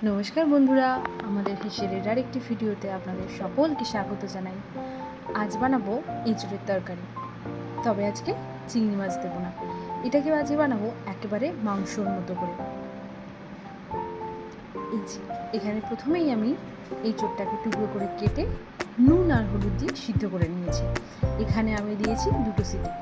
নমস্কার বন্ধুরা, আমাদের হেসেলের আরেকটি ভিডিওতে আপনাদের সকলকে স্বাগত জানাই। আজ বানাবো এঁচোড়ের তরকারি, তবে আজকে চিংড়ি মাছ দেবো না। এটাকে আজকে বানাবো একেবারে মাংসর মতো করে। এখানে প্রথমেই আমি এঁচোড়টাকে টুকরো করে কেটে নুন আর হলুদ দিয়ে সিদ্ধ করে নিয়েছি। এখানে আমি দিয়েছি 2 সিটি।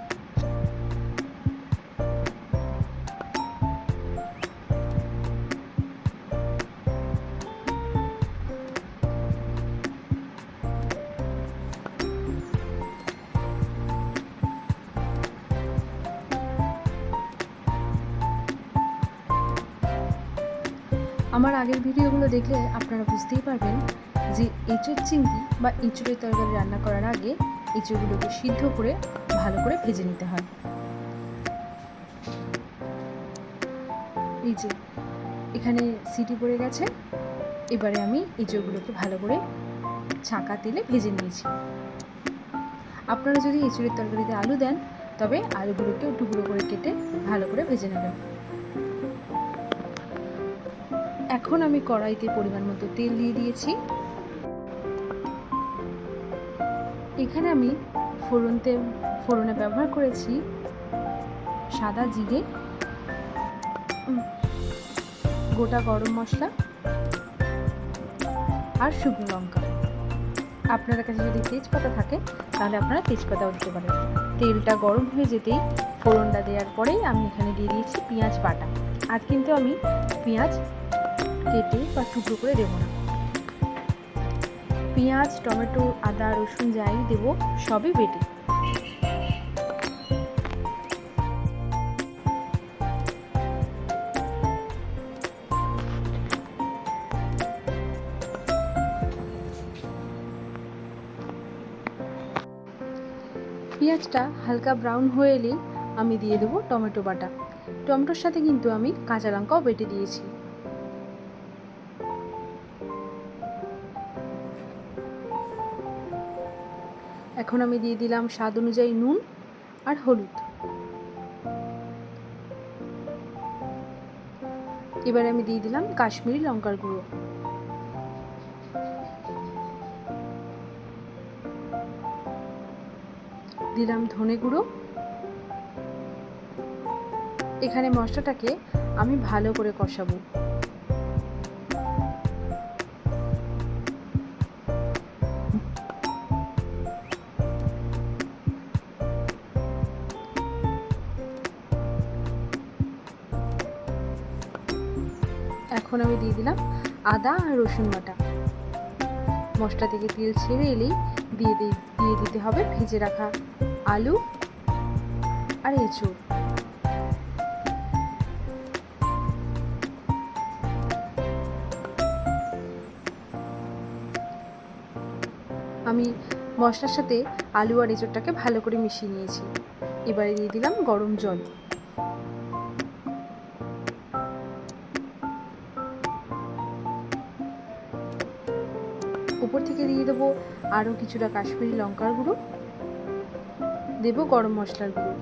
আমার আগের ভিডিওগুলো দেখলে আপনারা বুঝতেই পারবেন যে এঁচোড় চিংড়ি বা এঁচোড়ের তরকারি রান্না করার আগে এঁচোড়গুলোকে সিদ্ধ করে ভালো করে ভেজে নিতে হয়। এই যে এখানে সিটি পড়ে গেছে। এবারে আমি এঁচোড়গুলোকে ভালো করে ছাঁকা তেলে ভেজে নিয়েছি। আপনারা যদি এঁচোড়ের তরকারিতে আলু দেন তবে আলুগুলোকেও টুকরো করে কেটে ভালো করে ভেজে নেবেন। এখন আমি কড়াইতে পরিমাণ মতো তেল দিয়ে দিয়েছি। এখানে আমি ফোড়নে ব্যবহার করেছি সাদা জিরে, গোটা গরম মশলা আর শুকনো লঙ্কা। আপনাদের কাছে যদি তেজপাতা থাকে তাহলে আপনারা তেজপাতাও দিতে পারেন। তেলটা গরম হয়ে যেতেই ফোড়নটা দেওয়ার পরেই আমি এখানে দিয়ে দিয়েছি পেঁয়াজ বাটা। আজ কিন্তু আমি পেঁয়াজ কেটে বা টুকরো করে দেবো না। পেঁয়াজ, টমেটো, আদা, রসুন যাই দেবো সবই বেটে। পেঁয়াজটা হালকা ব্রাউন হয়ে এলেই আমি দিয়ে দেবো টমেটো বাটা। টমেটোর সাথে কিন্তু আমি কাঁচা লঙ্কাও বেটে দিয়েছি। এখন আমি দিয়ে দিলাম স্বাদ অনুযায়ী নুন আর হলুদ। এবার আমি দিয়ে দিলাম কাশ্মীরি লঙ্কার গুঁড়ো। দিলাম ধনে গুঁড়ো। এখানে মশলাটাকে আমি ভালো করে কষাবো। এখন আমি দিয়ে দিলাম আদা আর রসুন বাটা। মশলা থেকে তেল ছেড়ে এলেই দিয়ে দিতে হবে ভেজে রাখা আলু আর এঁচোড়। আমি মশলার সাথে আলু আর এঁচোড়টাকে ভালো করে মিশিয়ে নিয়েছি। এবারে দিয়ে দিলাম গরম জল। উপর থেকে দিয়ে দেবো আরও কিছুটা কাশ্মীরি লঙ্কার গুঁড়ো, দেবো গরম মশলার গুঁড়ো।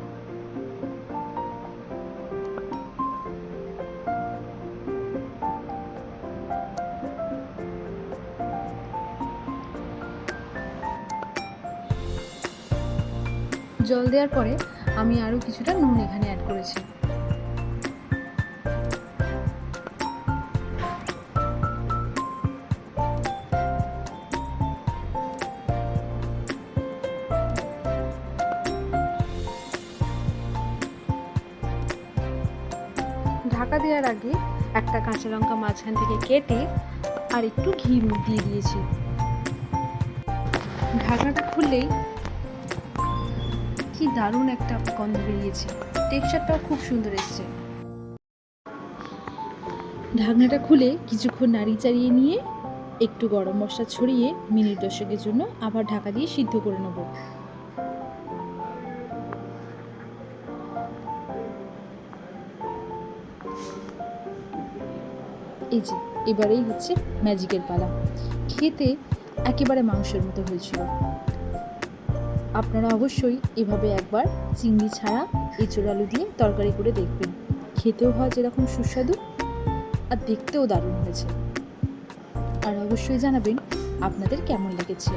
জল দেওয়ার পরে আমি আরও কিছুটা নুন এখানে অ্যাড করেছি। ঢাকা দেওয়ার আগে একটা কাঁচা লঙ্কা মাঝখান থেকে কেটে আর একটু ঘি দিয়ে দিয়েছি। ঢাকাটা খুললেই কি দারুণ একটা গন্ধ বেরিয়েছে, টেক্সচারটাও খুব সুন্দর এসছে। ঢাকনাটা খুলে কিছুক্ষণ নাড়ি চাড়িয়ে নিয়ে একটু গরম মশলা ছড়িয়ে মিনিট 10 জন্য আবার ঢাকা দিয়ে সিদ্ধ করে নেব। এই যে এবারেই হচ্ছে ম্যাজিকের পালা। খেতে একেবারে মাংসের মতো হয়েছিল। আপনারা অবশ্যই এভাবে একবার চিংড়ি ছাড়া এঁচোড় আলু দিয়ে তরকারি করে দেখবেন। খেতেও হয় যেরকম সুস্বাদু আর দেখতেও দারুণ হয়েছে। আর অবশ্যই জানাবেন আপনাদের কেমন লেগেছে।